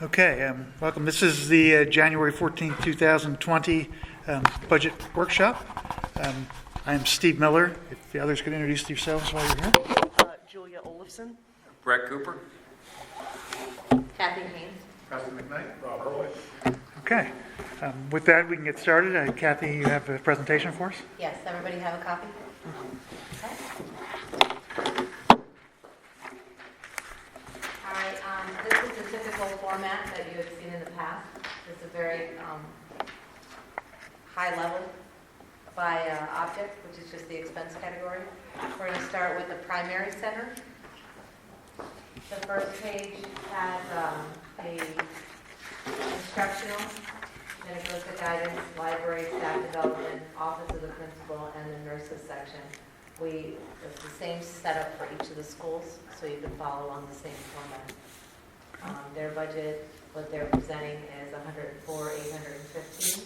Okay, welcome. This is the January 14th, 2020 budget workshop. I am Steve Miller. If the others could introduce themselves while you're here. Julia Olafson. Brett Cooper. Kathy Haynes. Preston McKnight. Rob Hurley. Okay, with that, we can get started. Kathy, you have a presentation for us? Yes, everybody have a copy? Okay. All right, this is the typical format that you have seen in the past. It's a very high level by object, which is just the expense category. We're going to start with the primary center. The first page has a instructional, then it goes to guidance, library, staff development, office of the principal, and the nurses section. It's the same setup for each of the schools, so you can follow along the same format. Their budget, what they're presenting is $104,815.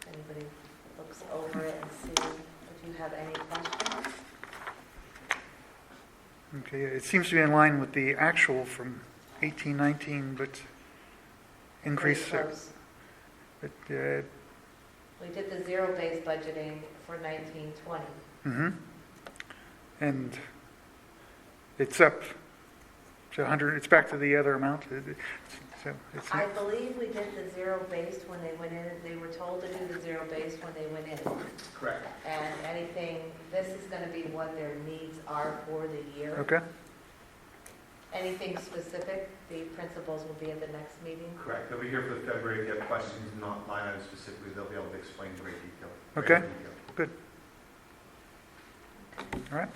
Anybody looks over it and see if you have any questions? Okay, it seems to be in line with the actual from 18-19, but increase. Pretty close. But, We did the zero-based budgeting for 1920. and it's up to 100. It's back to the other amount. So it's I believe we did the zero-based when they went in. They were told to do the zero-based when they went in. Correct. And this is going to be what their needs are for the year. okay. Anything specific, the principals will be at the next meeting. Correct. They'll be here for the February. If you have questions, not line items specifically, they'll be able to explain in great detail. Okay. Good. All right.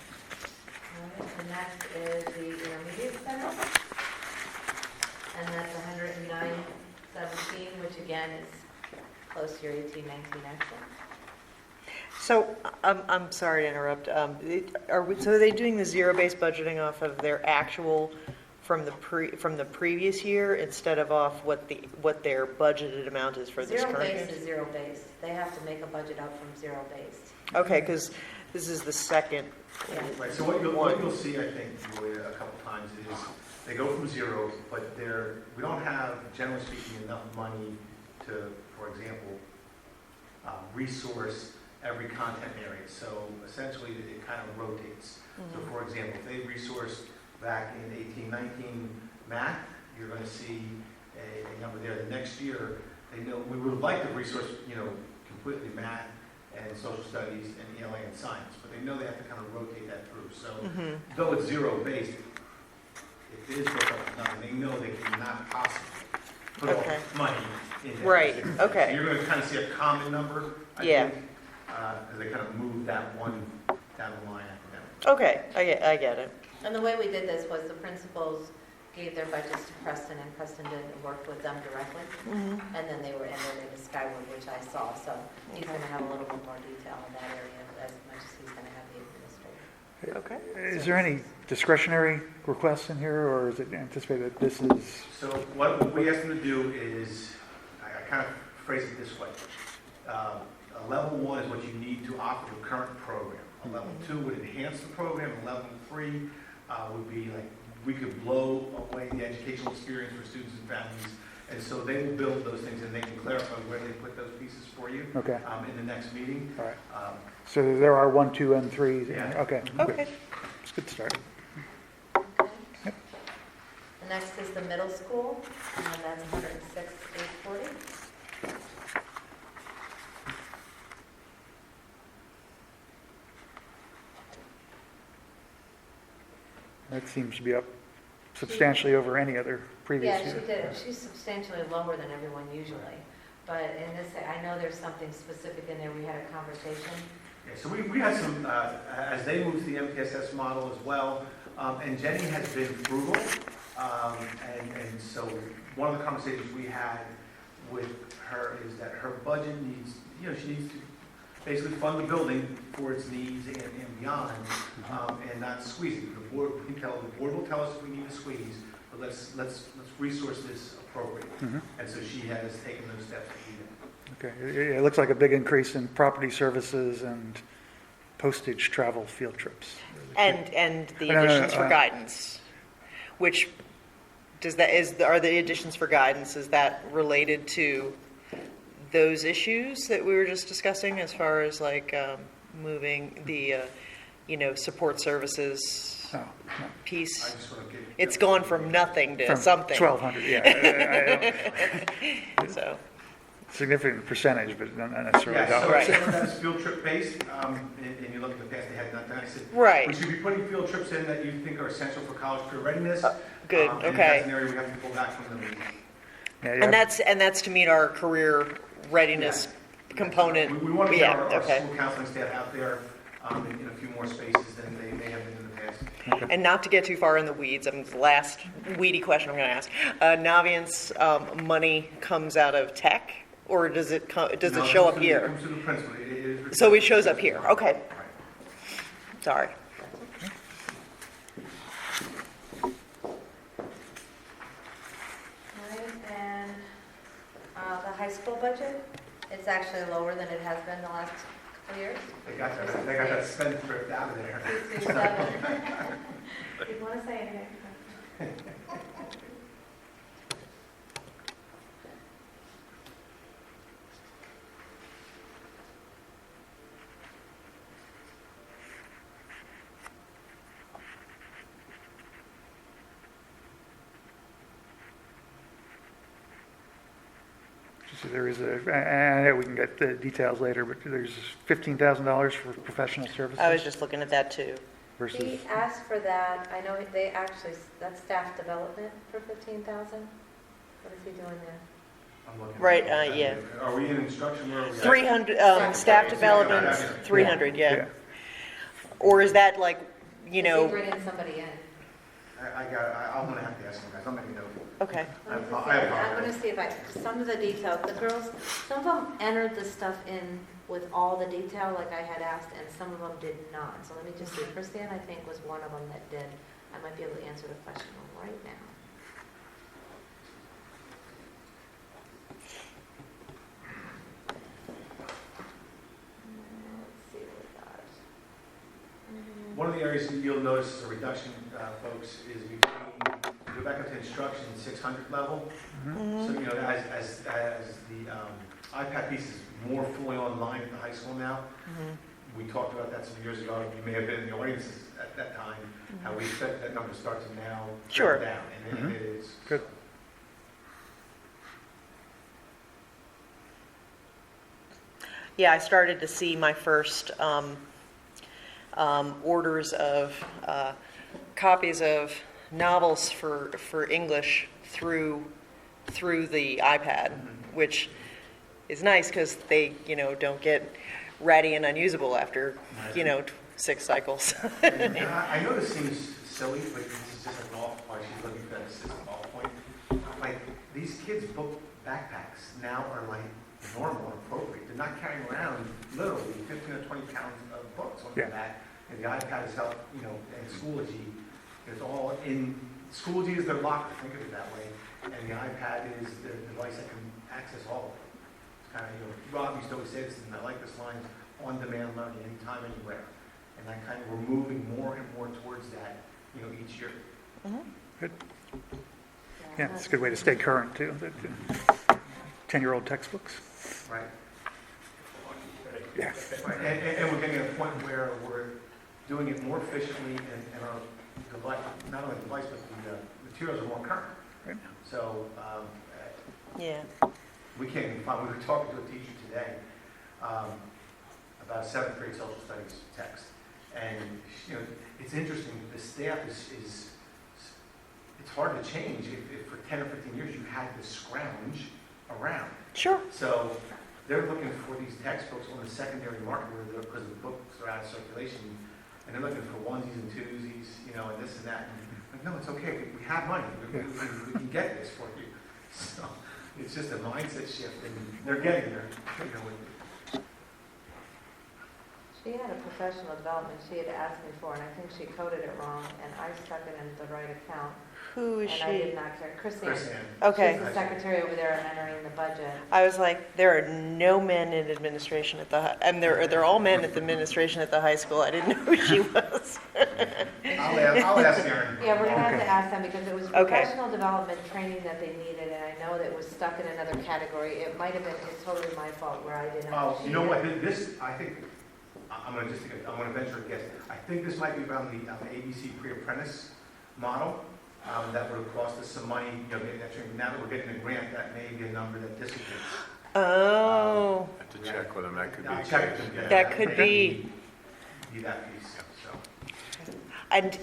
All right, the next is the intermediate center. And that's 109.17, which again is close to your 18-19 actual. So, I'm sorry to interrupt. So are they doing the zero-based budgeting off of their actual from the previous year instead of off what their budgeted amount is for this current year? Zero-based is zero-based. They have to make a budget up from zero-based. Okay, because this is the second. Yeah. Right. So what you'll see, I think, Julia, a couple times is they go from zero, but we don't have, generally speaking, enough money to, for example, resource every content area. So essentially, it kind of rotates. So for example, if they resourced back in 18-19 math, you're going to see a number there. The next year, they know we would have liked to resource, completely math and social studies and ELA and science, but they know they have to kind of rotate that through. So though it's zero-based, it is built up to nothing. They know they cannot possibly put all money in there. Right, okay. So you're going to kind of see a common number, I think, because they kind of move that one down the line academically. Okay, I get it. And the way we did this was the principals gave their budgets to Preston, and Preston did work with them directly. And then they were entered into Skyward, which I saw. So he's going to have a little bit more detail in that area as much as he's going to have the administrator. Okay. Is there any discretionary requests in here, or is it anticipated that this is? So what we asked them to do is, I kind of phrase it this way. A level 1 is what you need to offer the current program. A level 2 would enhance the program. A level 3 would be like, we could blow away the educational experience for students and families. And so they will build those things, and they can clarify where they put those pieces for you Okay. in the next meeting. All right. So there are 1, 2, and 3. Yeah. Okay. Okay. It's a good start. Okay. The next is the middle school, and that's 106,840. That seems to be up substantially over any other previous Yeah, year. she did. She's substantially lower than everyone usually. But in this, I know there's something specific in there. We had a conversation. Yeah, so we had some, as they moved to the MTSS model as well, and Jenny has been frugal, and so one of the conversations we had with her is that her budget needs, she needs to basically fund the building for its needs and beyond, and not squeeze it. The board will tell us if we need to squeeze, but let's resource this appropriately. And so she has taken those steps to do that. Okay. It looks like a big increase in property services and postage travel field trips. And the No, additions for no, guidance, which are the additions for guidance, is that related to those issues that we were just discussing as far as like moving the, support services Oh, no. piece? I just want to get. It's gone from nothing to From something. 1,200, yeah. I don't- So, Significant percentage, but not necessarily Yeah, so dollars. Right. some of that's field trip based, and you look in the past, they had not done, I said, right. we should be putting field trips in that you think are essential for college career readiness. Good, And if okay. that's an area we have to pull back from them. Yeah, And yeah. that's to meet our career readiness component. We want to get Yeah, our okay. school counseling staff out there in a few more spaces than they may have been in the past. And not to get too far in the weeds, the last weedy question I'm going to ask. Naviance money comes out of tech, or does it No, show up It here? comes to the principal. It is- So it shows up here, okay. Right. Sorry. All right, and the high school budget, it's actually lower than it has been the last couple of years. They got that spendthrift out of there. 227. Didn't want to say anything. So there is I know we can get the details later, but there's $15,000 for professional services I was just looking at that too. versus, He asked for that, I know they actually, that's staff development for 15,000. What is he doing there? I'm looking. Right, yeah. Are we in instruction? Where are we at? 300, staff development, 300, yeah. yeah. Or is that like, Is he bringing somebody in? I'm gonna have to ask them guys. I'll make a note. okay. Let me just I see. I'm apologize. going to see if some of the details, the girls, some of them entered the stuff in with all the detail like I had asked, and some of them did not. So let me just see. Christine, I think, was one of them that did. I might be able to answer the question right now. Let's see what we got. One of the areas that you'll notice is a reduction, folks, is between, go back up to instruction, 600 level. Mhm. So, as the iPad piece is more fully online at the high school now, we talked about that some years ago, you may have been in the audiences at that time, how we expect that number to start to now Sure. trend down, and it is. Good. Yeah, I started to see my first orders of copies of novels for English through the iPad, which is nice because they, don't get ratty and unusable after, 6 cycles. I know this seems silly, but this is just an off, why she's looking for that assistant off point. Like, these kids' book backpacks now are like normal and appropriate. They're not carrying around literally 15 or 20 pounds of books on their Yeah. back. And the iPad has helped, and Schoology, it's all in, Schoology is their locker, think of it that way. And the iPad is the device that can access all of it. It's kind of, Rob used to always say this, and I like this line, on-demand learning, anytime, anywhere. And that kind of, we're moving more and more towards that, each year. Yeah, it's a good way to stay current, too. 10-year-old textbooks. Right. Yeah. Right, and we're getting to a point where we're doing it more efficiently and our device, not only the device, but the materials are more current. Right. So, Yeah. we can't even find, we were talking to a teacher today, about a 7th grade social studies text. And, it's interesting, the staff is it's hard to change if for 10 or 15 years you had to scrounge around. Sure. So they're looking for these textbooks on the secondary market because the books are out of circulation, and they're looking for onesies and twosies, and this and that. And like, no, it's okay. We have money. We can get this for you. So it's just a mindset shift, and they're getting there. She had a professional development she had asked me for, and I think she coded it wrong, and I stuck it in the right account. Who is And I did she? not care. Chris Chrissy. Ann. Okay. She's the secretary over there entering the budget. I was like, there are no men in administration at the, and they're all men at the administration at the high school. I didn't know who she was. I'll ask Aaron. Yeah, we're gonna have Okay. to ask them because it was Okay. professional development training that they needed, and I know that it was stuck in another category. It might have been, it's totally my fault where I didn't. Oh, you know what, this, I think, I'm gonna just, I'm gonna venture a guess. I think this might be around the ABC pre-apprentice model, that would have cost us some money, you know, getting that training. Now that we're getting a grant, that may be a number that dissipates. Oh, Have to check with them, that could I'll be. check with them, yeah. That could be. Be that piece, so. and,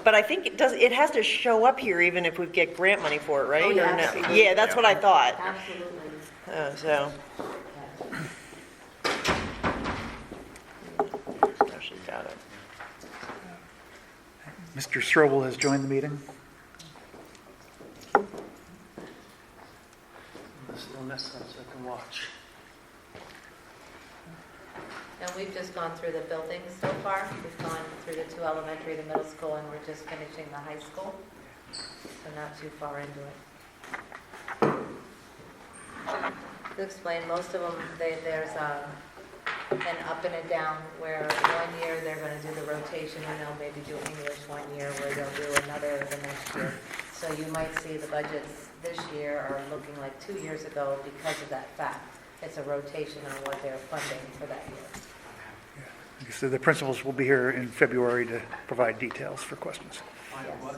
but I think it has to show up here even if we get grant money for it, right? Oh, yeah, Or no? absolutely. Yeah, that's what I thought. Absolutely. So, Yes. oh, she's got it. Mr. Strobel has joined the meeting. Unless I can watch. And we've just gone through the buildings so far. We've gone through the 2 elementary, the middle school, and we're just finishing the high school. So not too far into it. To explain, most of them, there's an up and a down where one year they're going to do the rotation and they'll maybe do English one year where they'll do another the next year. So you might see the budgets this year are looking like 2 years ago because of that fact. It's a rotation on what they're funding for that year. So the principals will be here in February to provide details for questions. Yes.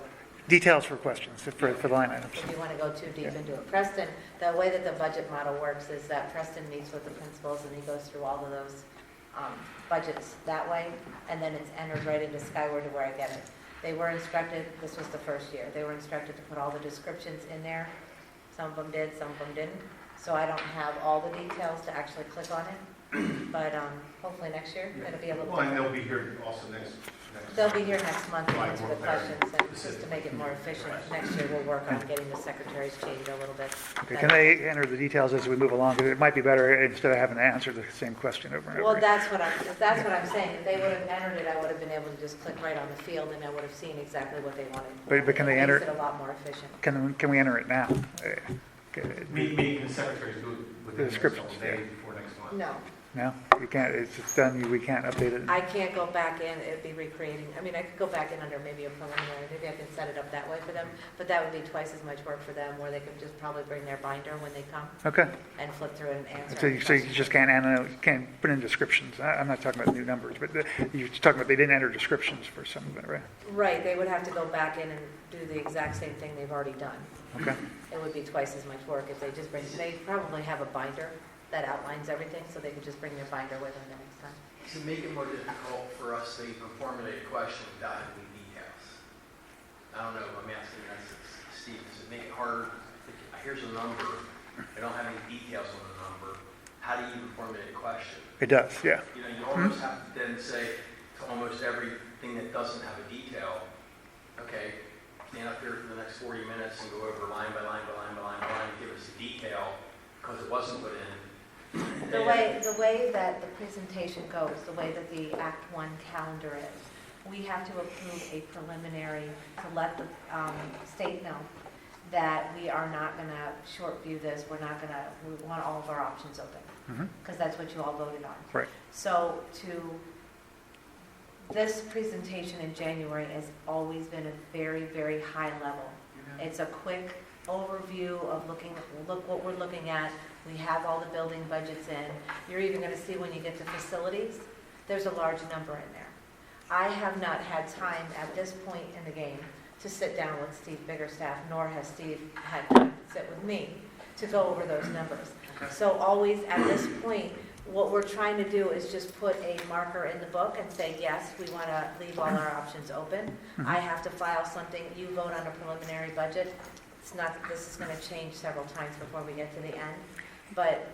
Details for questions, for the line items. If you want to go too deep into it. Preston, the way that the budget model works is that Preston meets with the principals and he goes through all of those budgets that way, and then it's entered right into Skyward to where I get it. They were instructed, this was the first year, they were instructed to put all the descriptions in there. Some of them did, some of them didn't. So I don't have all the details to actually click on it, but hopefully next year it'll be a little Well, and different. they'll be here also next. They'll be here next month to Right, answer the work better. questions, and just to make it more efficient. Next year, we'll work on getting the secretaries changed a little bit. Okay, can they enter the details as we move along? Because it might be better instead of having to answer the same question over and over. Well, that's what I'm saying. If they would have entered it, I would have been able to just click right on the field, and I would have seen exactly what they wanted. But can they It enter- makes it a lot more efficient. Can we enter it now? Okay. Meeting the secretaries do it within the next descriptions, couple of days before next month. No, No? You can't, it's done, we can't update it? I can't go back in. It'd be recreating. I mean, I could go back in under maybe a preliminary. Maybe I can set it up that way for them, but that would be twice as much work for them, where they could just probably bring their binder when they come Okay. and flip through it and answer. So any you questions. just can't put in descriptions? I'm not talking about new numbers, but you're talking about they didn't enter descriptions for some of it, right? Right, they would have to go back in and do the exact same thing they've already done. Okay. It would be twice as much work if they just bring, they probably have a binder that outlines everything, so they could just bring their binder with them the next time. To make it more difficult for us to even formulate a question without having details. I don't know, I'm asking that to Steve, does it make it harder? Here's a number, I don't have any details on the number, how do you even formulate a question? It does, yeah. You know, you almost have to then say to almost everything that doesn't have a detail, okay, stand up here for the next 40 minutes and go over line by line by line by line by line and give us the detail, because it wasn't put in. The way that the presentation goes, the way that the Act 1 calendar is, we have to approve a preliminary to let the state know that we are not going to short view this, we want all of our options open, Mhm. because that's what you all voted on. Right. So this presentation in January has always been a very, very high level. It's a quick overview of look what we're looking at. We have all the building budgets in. You're even going to see when you get to facilities, there's a large number in there. I have not had time at this point in the game to sit down with Steve Biggerstaff, nor has Steve had time to sit with me to go over those numbers. So always at this point, what we're trying to do is just put a marker in the book and say, yes, we want to leave all our options open. I have to file something, you vote on a preliminary budget. It's not, this is going to change several times before we get to the end. But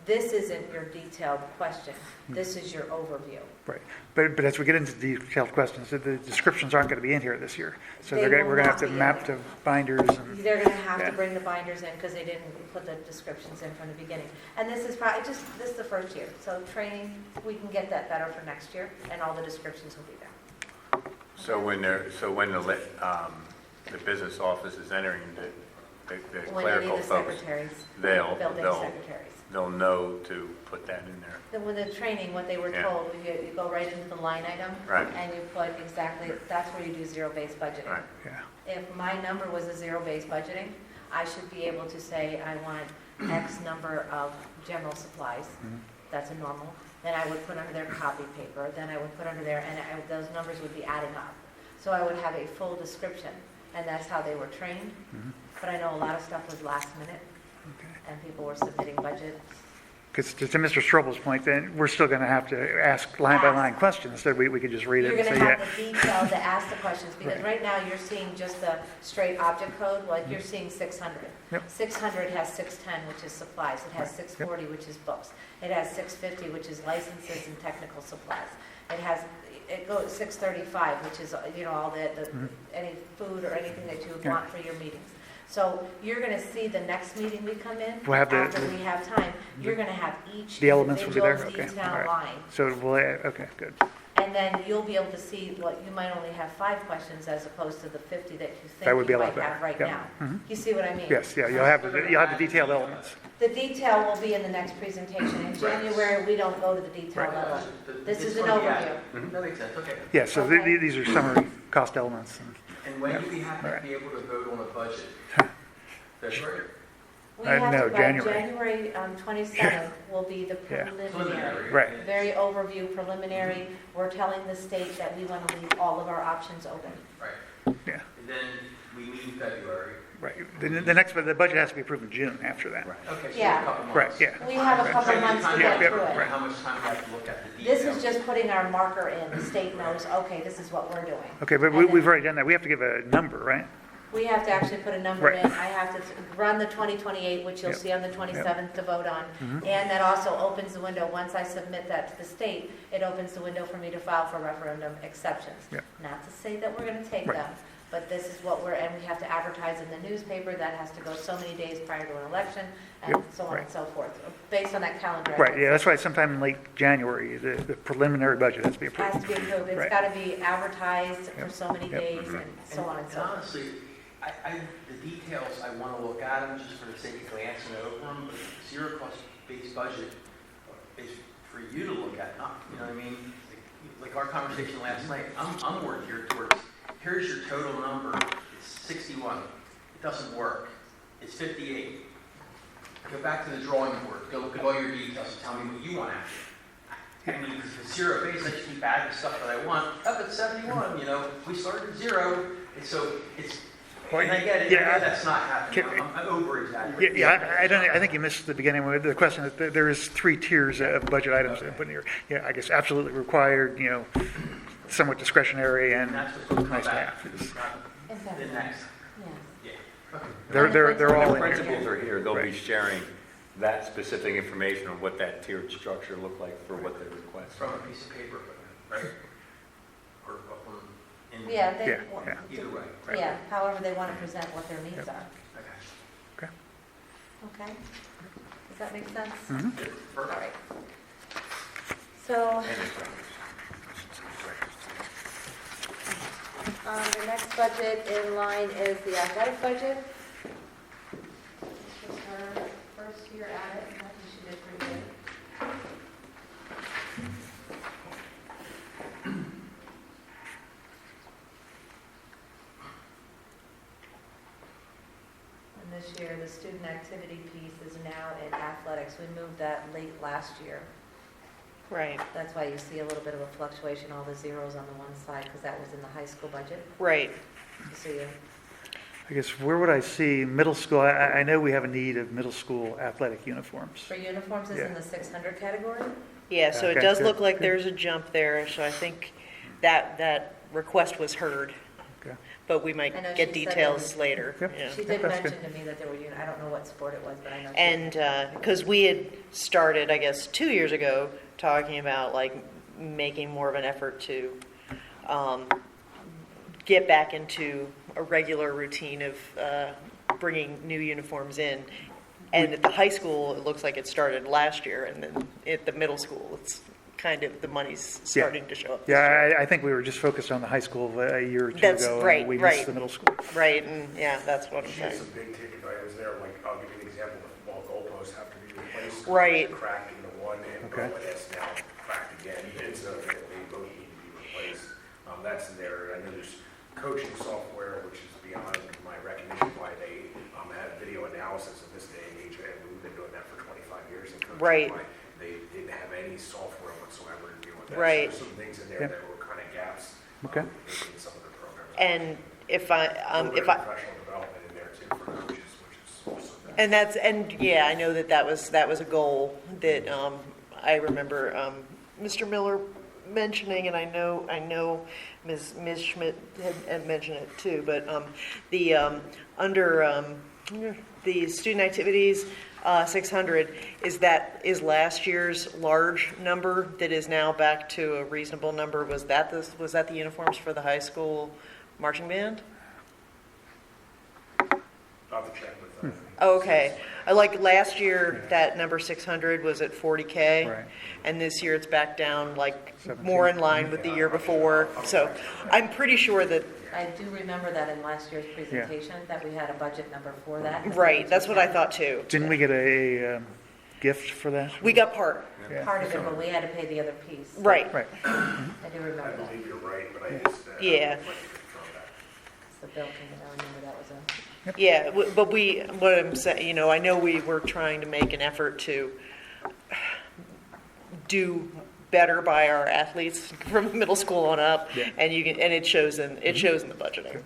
this isn't your detailed question. This is your overview. Right. But as we get into detailed questions, the descriptions aren't going to be in here this year. So They we're will going to have not to be map in. to binders and, They're gonna have Yeah. to bring the binders in because they didn't put the descriptions in from the beginning. And this is probably this is the first year. So training, we can get that better for next year and all the descriptions will be there. So when the business office is entering the When they need clerical the folks, secretaries, they'll building secretaries. know to put that in there. Then with the training, what they were Yeah. told, you go right into the line item. Right. And you put exactly, that's where you do zero-based budgeting. Right. yeah. If my number was a zero-based budgeting, I should be able to say, I want X number of general supplies. Mhm. That's a normal. Then I would put under there copy paper, then I would put under there, and those numbers would be adding up. So I would have a full description, and that's how they were trained. Mhm. But I know a lot of stuff was last minute, Okay. and people were submitting budgets. Because to Mr. Strobel's point, then we're still going to have to ask line-by-line Ask. questions that we could just read it You're and gonna say, have yeah. the detail to ask the questions, because Right. right now you're seeing just the straight object code, like you're seeing 600. Yep. 600 has 610, which is supplies, it has 640, which is books, it has 650, which is licenses and technical supplies. It goes 635, which is, all any food or anything that you would Yeah. want for your meetings. So you're gonna see the next meeting we come in, We'll have the- after we have time, you're gonna have each The elements will be there? individual Okay, detail all right. line. So okay, good. And then you'll be able to see what, you might only have 5 questions as opposed to the 50 that you That would think be you a lot might have better. right Yeah. now. Mhm. You see what I mean? Yes, yeah, you'll have the detailed elements. The detail will be in the next presentation. In January, we don't go to the detail Right. level. This It's is an gonna be overview. added. That makes sense, okay. Yeah, so Okay. these are summary cost elements. And when do we have All to right. be able to vote on a budget? February? We I have know, to, by January. January 27th will be the Yeah. preliminary. Preliminary. Right. Very overview preliminary. We're telling the state that we want to leave all of our options open. Right. Yeah, And then we meet in February. right. The budget has to be approved in June after that. Right. Okay, so we have Yeah. a couple months. Right, yeah. We have a Right. couple Trying to months to time Yeah, get yeah, through it. and how much time we have to look at the This details. is just putting our marker in. The state knows, okay, this is what we're doing. Okay, but And then- we've already done that. We have to give a number, right? We have to actually put a number Right. in. I have to run the 2028, which you'll Yep. see on the 27th to vote on. Mhm. And that also opens the window, once I submit that to the state, it opens the window for me to file for referendum exceptions. Yep. Not to say that we're going to take Right. them, but this is what and we have to advertise in the newspaper. That has to go so many days prior to an election, and Yep, so on right. and so forth, based on that calendar. I Right, would yeah, say. that's why sometime in late January, the preliminary budget has to be Has approved. to be approved. It's Right. got to be advertised for Yep. so many Yep. days and so on and so And forth. honestly, the details, I want to look at them just for the sake of glancing over them, but zero cost based budget is for you to look at, not, you know what I mean? Like our conversation last night, I'm more geared towards, here's your total number, it's 61, it doesn't work, it's 58. Go back to the drawing board, go look at all your details and tell me what you want after. I mean, if it's zero base, I just keep adding stuff that I want, up at 71, we started at 0, and so it's, and I get it, I know that's not happening, I'm over exaggerating. Yeah, I think you missed the beginning with the question that there is 3 tiers of budget items that are put in here. Yeah, I guess absolutely required, somewhat discretionary, and And that's what's going to come nice to back, have. not the next, Yes. yeah. Okay. They're all When in the here. principals are here, they'll be Right. sharing that specific information on what that tiered structure looked like for what they request. From a piece of paper, right? Or in. Yeah, they, Yeah, yeah. Either way. Right. yeah, however they want to present what their needs Yep. are. Okay. Okay? Does that make sense? Mhm. Good. All Perfect. right. So, And it's right. the next budget in line is the athletic budget. This was her first year at it, and I think she did pretty good. And this year, the student activity piece is now in athletics. We moved that late last year. Right, That's why you see a little bit of a fluctuation, all the zeros on the one side, because that was in the high school budget. right. So you, I guess, where would I see middle school? I know we have a need of middle school athletic uniforms. for uniforms is in the 600 category? Yeah, so it Okay, does good, look like good. there's a jump there, so I think that request was heard. Okay. but we I know might she get said details that- later. Yep. Yeah. She did That's mention to me that there were, I don't know what sport it was, but I know. she- And because we had started, I guess, 2 years ago, talking about like making more of an effort to get back into a regular routine of bringing new uniforms in. And at the high school, it looks like it started last year, and then at the middle school, it's kind of, the money's starting to show up this year. Yeah, I think we were just focused on the high school a year or two That's ago. right, and we right. missed the middle school. Right, and yeah, that's what I'm She had saying. some big ticket items there, like, I'll give you an example, the ball goalposts have to be replaced. Right. Cracked in the one, and Okay. it's now cracked again, and so they both need to be replaced. That's there, I know there's coaching software, which is beyond my recognition, why they have video analysis in this day and age, and we've been doing that for 25 years in coaching. Right. Why they didn't have any software whatsoever to deal with that. So Right. there's some things in there Yeah. that were kind of gaps. Okay. In some of the programs. And if I, A little bit if of I, professional development in there too for coaches, which is also good. and that's, and yeah, I know that that was a goal that I remember Mr. Miller mentioning, and I know Ms. Schmidt had mentioned it too, but the, under the student activities, 600, is last year's large number that is now back to a reasonable number? Was that the uniforms for the high school marching band? I'll have to check with them. Okay. Like last year, that number 600 was at 40K. Right. And this year it's back down like 17. more in line with the year before. So I'm pretty sure that, I do remember that in last year's presentation, that we had a budget number for that. right, that's what I thought too. Didn't we get a gift for that? We got part, Yeah. Part of it, but we had to pay the other piece. right. Right. I do I remember that. believe you're right, but I just, Yeah. I'd like to confirm that. It's the bill came in, I remember that was a. Yeah, but what I'm saying, I know we were trying to make an effort to do better by our athletes from middle school on up, Yeah. and it shows in the budgeting.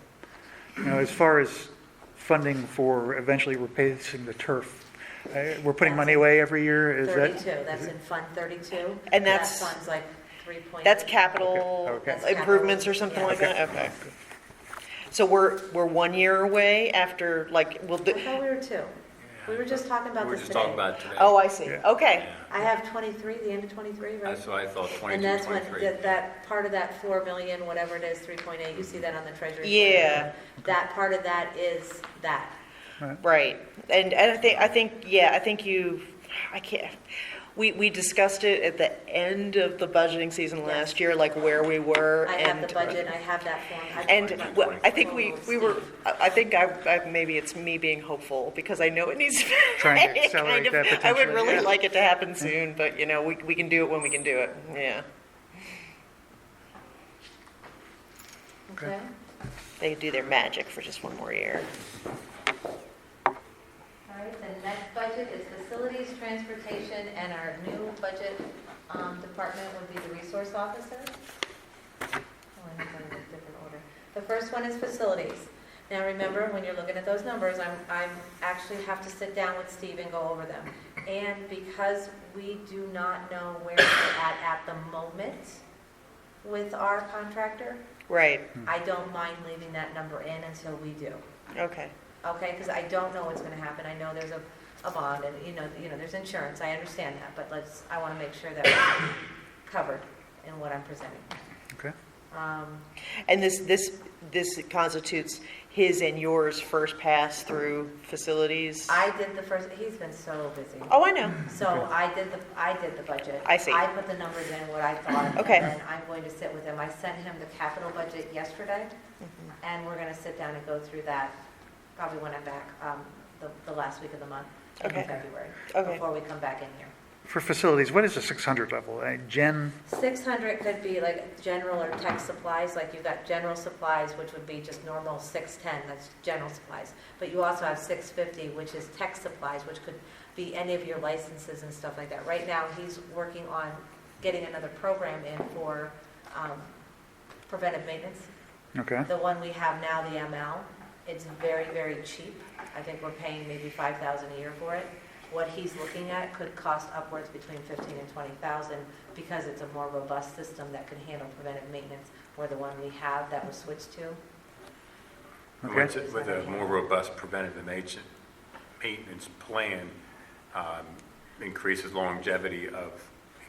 As far as funding for eventually replacing the turf, we're putting money away every year, is that? 32, that's in Fund 32. And that's- That fund's like 3. That's capital Okay. That's improvements or capital, something yeah. like that? Okay. So we're 1 year away after, like, I thought we were 2. We were just talking about We were this just today. talking about it today. oh, I see, Yeah. okay. I have 23, the end of 23, right? That's what I thought, 22, And that's when, 23. that part of that 4 million, whatever it is, 3.8, you see that on the treasury. Yeah. That part of that is that. Right, and I think we discussed it at the end of the budgeting season last year, like where we were. I have the and- budget, I have that form. And well, I think we were, I think maybe it's me being hopeful, because I know it needs to. Trying to accelerate that I would potentially, really yeah. like it to happen soon, but we can do it when we can do it, yeah. Okay. They could do their magic for just 1 more year. All right, the next budget is facilities, transportation, and our new budget department would be the resource officer. Oh, I have them in a different order. The first one is facilities. Now, remember, when you're looking at those numbers, I'm actually have to sit down with Steve and go over them. And because we do not know where we're at the moment with our contractor, Right, I don't mind leaving that number in until we do. okay, Okay, because I don't know what's going to happen. I know there's a bond, and there's insurance. I understand that, but I want to make sure that we're covered in what I'm presenting. Okay. and this constitutes his and yours first pass through facilities? I did the first. He's been so busy. Oh, I know, So I did the budget. I see. I put the numbers in what I thought. Okay. And then I'm going to sit with him. I sent him the capital budget yesterday, and we're going to sit down and go through that probably when I'm back the last week of the month in Okay. February, Okay. before we come back in here. For facilities, what is the 600 level? Jen, 600 could be like general or tech supplies, like you've got general supplies, which would be just normal 610, that's general supplies. But you also have 650, which is tech supplies, which could be any of your licenses and stuff like that. Right now, he's working on getting another program in for preventive maintenance. okay, The one we have now, the ML, it's very, very cheap. I think we're paying maybe $5,000 a year for it. What he's looking at could cost upwards between $15,000 and $20,000 because it's a more robust system that could handle preventive maintenance, where the one we have that was switched to Okay. With a more robust preventative maintenance plan, increases longevity of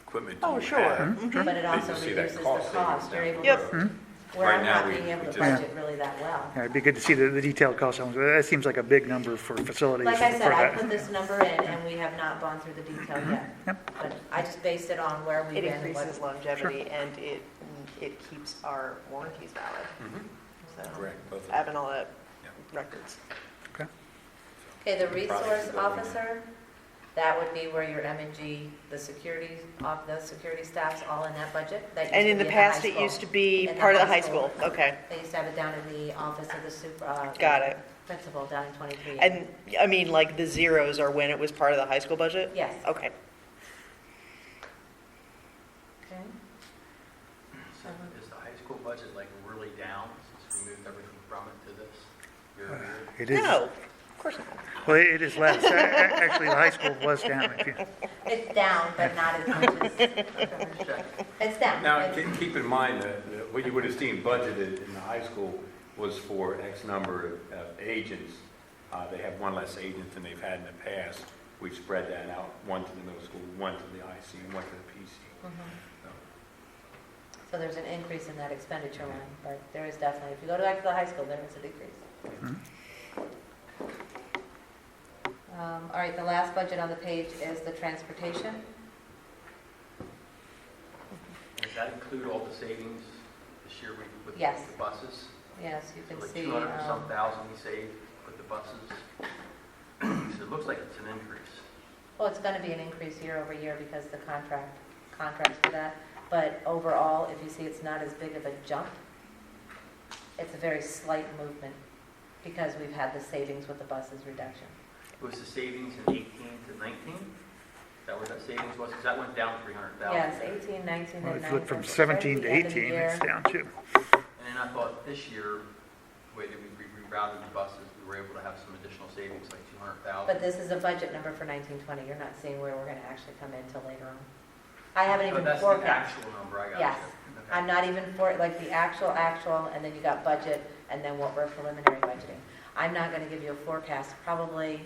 equipment. Oh, you sure. have. Mhm. But it also You see that reduces the cost savings cost. You're down able the Yep. to, road. where Right I'm now, not we- being able we to just- budget really that well. Yeah, it'd be good to see the detailed cost. That seems like a big number for facilities. Like I for said, I that. put this number in, and we have not gone through the detail yet. Yep. But I just based it on where we've It been. and increases what- longevity and it keeps our warranties valid. Mhm. So Correct, both of them. having all that Yeah. records. Okay, the Process resource building. officer, that would be where your M&G, the security staff's all in that budget. That used And to in the be past, high it school. used to be In the part of the high high school. school. Okay, They used to have it down in the office of the got it. principal down in 23. And, I mean, like, the zeros are when it was part of the high school budget? Yes. Okay. Okay. So is the high school budget like really down since we moved everything from it to this year-over-year? It is, No, of course not. well, it is less. Actually, the high school was down. It's down, but not as much as, it's down. Now, It's- keep in mind that what you would have seen budgeted in the high school was for X number of agents. They have one less agent than they've had in the past. We've spread that out, one to the middle school, one to the IC, and one to the PC. Mhm. So, So there's an increase in that expenditure line, but there is definitely, if you go back to the high school, there is a decrease. All right, the last budget on the page is the transportation. Does that include all the savings this year with Yes. the buses? Yes, you So can like see, 200 and some thousand we saved with the buses. So it looks like it's an increase. well, it's gonna be an increase year over year because the contracts for that. But overall, if you see, it's not as big of a jump. It's a very slight movement because we've had the savings with the buses reduction. Was the savings in 18 to 19? Is that what that savings was? Because that went down 300,000. Yes, 18, 19, Well, and if you look 19. from Right at 17 to the end of the 18, year. it's down too. And then I thought this year, the way that we rerouted the buses, we were able to have some additional savings, like 200,000. But this is a budget number for 1920. You're not seeing where we're going to actually come in until later on. I haven't even But that's the forecast. actual number, I got Yes. you. Okay. I'm not even for, like, the actual, and then you got budget, and then what we're preliminary budgeting. I'm not going to give you a forecast. Probably,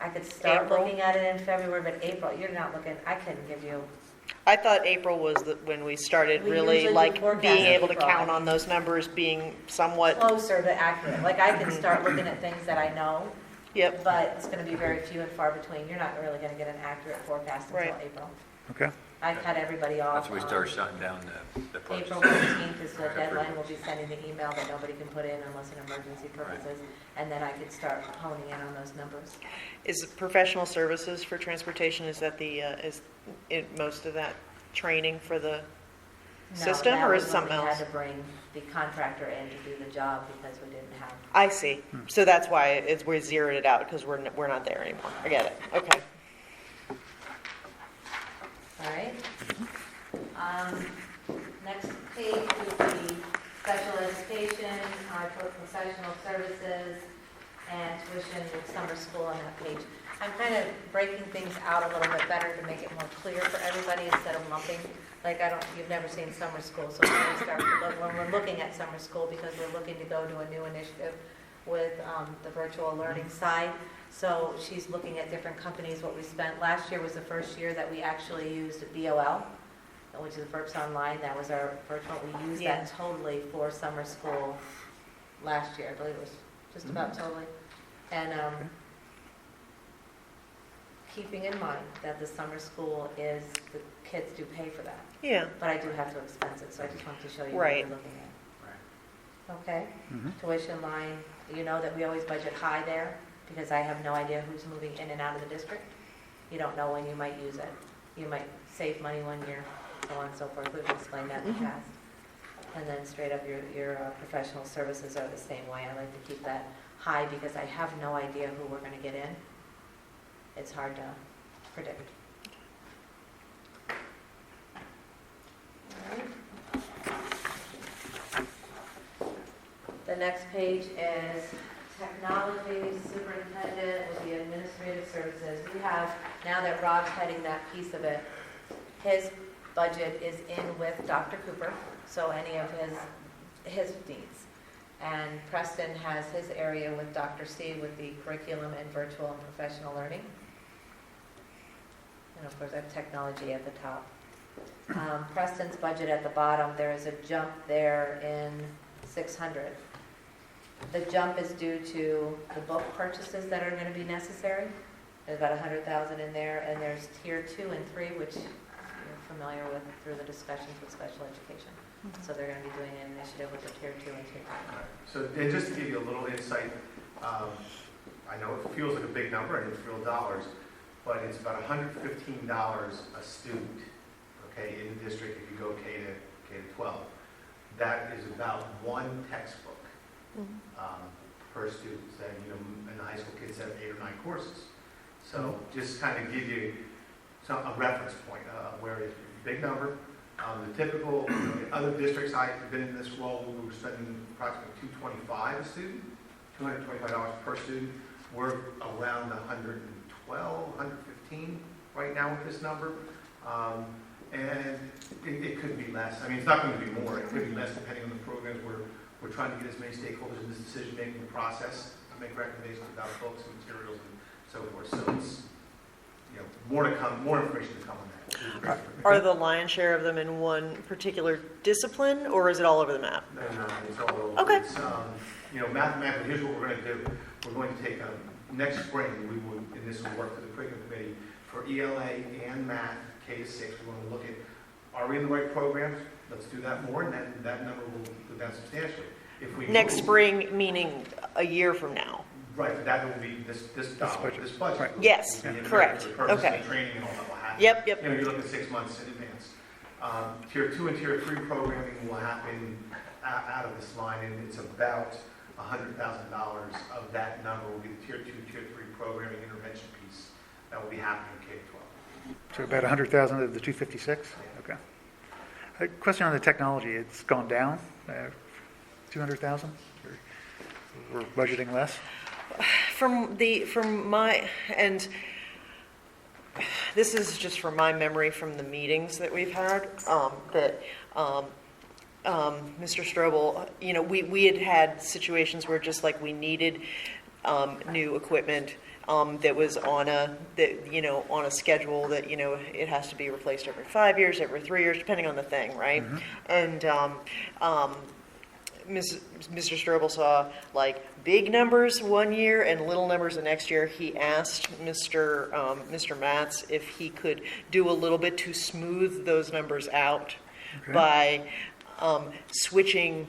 I could start April? looking at it in February, but April, you're not looking, I couldn't give you, I thought April was when we started We really, usually like, do forecast being in able to April. count on those numbers being somewhat, closer to accurate. Like, I can start looking at things that I know, yep. but it's going to be very few and far between. You're not really going to get an accurate forecast until Right. April. Okay. I cut everybody off. That's when we start shutting down the April purchase. 15th is the deadline. We'll be sending the email that nobody can put in unless in emergency purposes. And then I could start honing in on those numbers. Is professional services for transportation, is that most of that training for the system, No, or that is it was when something we else? had to bring the contractor in to do the job because we didn't have. I see. So that's why we zeroed it out, because we're not there anymore. I get it. Okay. All right. Next page would be special education, our professional services, and tuition with summer school on that page. I'm kind of breaking things out a little bit better to make it more clear for everybody instead of lumping. Like, you've never seen summer school, so when we're looking at summer school, because we're looking to go to a new initiative with the virtual learning side. So she's looking at different companies, what we spent. Last year was the first year that we actually used BOL, which is FERPS Online. That was our virtual. We used Yeah. that totally for summer school last year. I believe it was just about totally. And keeping in mind that the summer school is, the kids do pay for that. Yeah. But I do have to expense it, so I just wanted to show you what Right. we're looking at. Right. Okay? Mhm. Tuition line, you know that we always budget high there, because I have no idea who's moving in and out of the district. You don't know when you might use it. You might save money one year, so on and so forth. We've explained that in the past. And then straight up, your professional services are the same way. I like to keep that high because I have no idea who we're going to get in. It's hard to predict. All right. The next page is technology, superintendent with the administrative services. We have, now that Rob's heading that piece of it, his budget is in with Dr. Cooper, so any of his needs. And Preston has his area with Dr. C with the curriculum and virtual and professional learning. And of course, I have technology at the top. Preston's budget at the bottom, there is a jump there in 600. The jump is due to the book purchases that are going to be necessary. There's about 100,000 in there, and there's tier 2 and 3, which you're familiar with through the discussions with special education. So they're going to be doing an initiative with the tier 2 and tier 3. So, and just to give you a little insight, I know it feels like a big number and it's real dollars, but it's about $115 a student, okay, in the district if you go K to 12. That is about one textbook per student. And, you know, in the high school kids have 8 or 9 courses. So just kind of give you a reference point where it's a big number. The typical, you know, in other districts, I've been in this role, we were spending approximately $225 a student, $225 per student. We're around 112, 115 right now with this number. And it could be less. I mean, it's not going to be more. It could be less depending on the programs. We're trying to get as many stakeholders in this decision-making process to make recommendations about books and materials and so forth. So it's, you know, more to come, more information to come on that. Are the lion's share of them in one particular discipline, or is it all over the map? No, it's all over. Okay. It's, you know, mathematically, here's what we're going to do. We're going to take, next spring, we will, and this will work for the curriculum committee, for ELA and math, K to 6, we're going to look at, are we in the right programs? Let's do that more, and then that number will go down substantially. If we Next move- spring, meaning a year from now? Right, that will be this dollar, budget. this budget. Right. Yes, will be in there correct. For the purpose Okay. of the training and all that will happen. Yep. You know, you're looking at 6 months in advance. Tier 2 and Tier 3 programming will happen out of this line, and it's about $100,000 of that number will be the Tier 2, Tier 3 programming intervention piece that will be happening in K-12. So about 100,000 of the 256? Okay. A question on the technology, it's gone down, 200,000? We're budgeting less? From my, and this is just from my memory from the meetings that we've had, that Mr. Strobel, you know, we had situations where just like we needed new equipment that was on a schedule that, you know, it has to be replaced every 5 years, every 3 years, depending on the thing, right? And Mr. Strobel saw like big numbers one year and little numbers the next year. He asked Mr. Matz if he could do a little bit to smooth those numbers out by switching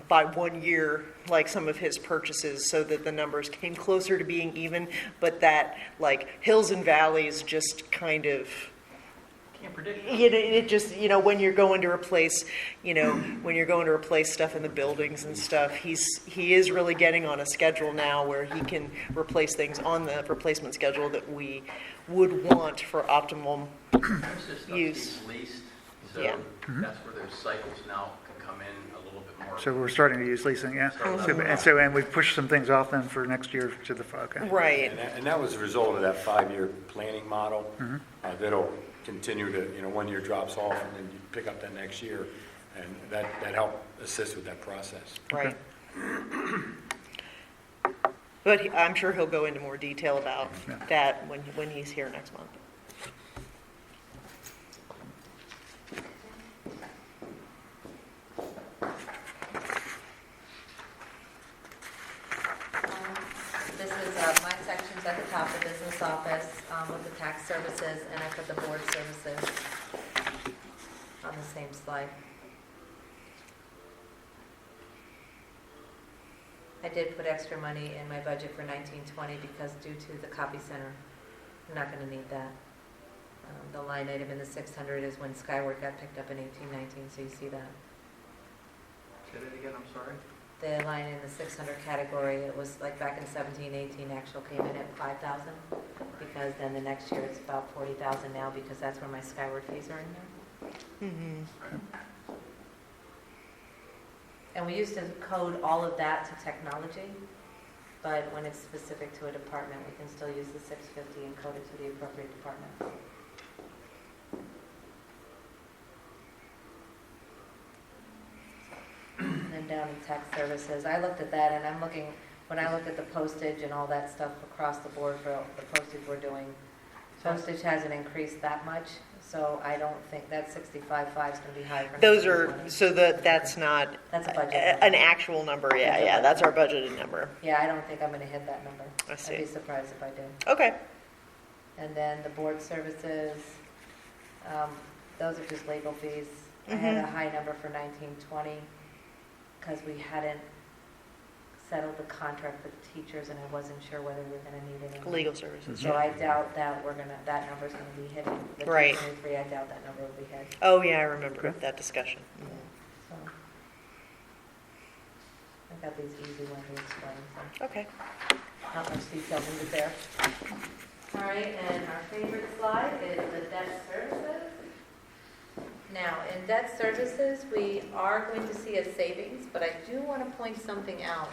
by 1 year, like some of his purchases, so that the numbers came closer to being even, but that like hills and valleys just kind of, Can't predict. you know, it just, you know, when you're going to replace, you know, when you're going to replace stuff in the buildings and stuff, he is really getting on a schedule now where he can replace things on the replacement schedule that we would want for optimum. Most of this stuff Use. gets leased, so Yeah. that's where those cycles now can come in a little bit more. So we're starting to use leasing, yeah? And we've pushed some things off then for next year to the, okay. Right. And that was a result of that 5-year planning model. That'll continue to, you know, 1 year drops off and then you pick up that next year. And that helped assist with that process. Right. But I'm sure he'll go into more detail about that when he's here next month. This is my sections at the top, the business office with the tax services, and I put the board services on the same slide. I did put extra money in my budget for 1920 because due to the copy center, I'm not going to need that. The line item in the 600 is when Skyward got picked up in 1819, so you see that. Say that again, I'm sorry? The line in the 600 category, it was like back in 17, 18, actual came in at 5,000, because then the next year it's about 40,000 now, because that's where my Skyward fees are in there. And we used to code all of that to technology, but when it's specific to a department, we can still use the 650 and code it to the appropriate department. And then even down in tech services, I looked at that and I'm looking, when I looked at the postage and all that stuff across the board for the postage we're doing, postage hasn't increased that much, so I don't think that 65.5 is gonna be high for Those next year's are, money. so that's not That's a budget an number. actual number, yeah, that's our budgeted number. Yeah, I don't think I'm gonna hit that number. I see. I'd be surprised if I did. Okay, And then the board services, those are just legal fees. I had a high number for 1920 because we hadn't settled the contract with teachers and I wasn't sure whether we were gonna need it. legal services. So I doubt that that number's gonna be hitting. The Right. 223, I doubt that number will be hit. Oh, yeah, I remember that discussion. So I got these easy ones to explain, so Okay. not much detail needed there. All right, and our favorite slide is the debt services. Now, in debt services, we are going to see a savings, but I do want to point something out.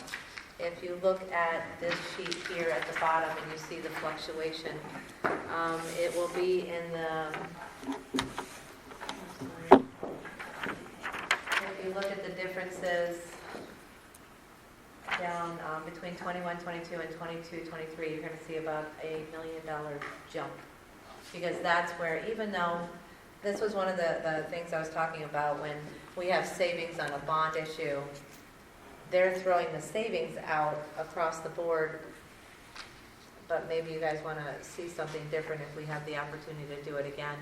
If you look at this sheet here at the bottom and you see the fluctuation, it will be in the, if you look at the differences down between 21, 22, and 22, 23, you're going to see about $1 million jump. Because that's where, even though this was one of the things I was talking about when we have savings on a bond issue, they're throwing the savings out across the board, but maybe you guys want to see something different if we have the opportunity to do it again,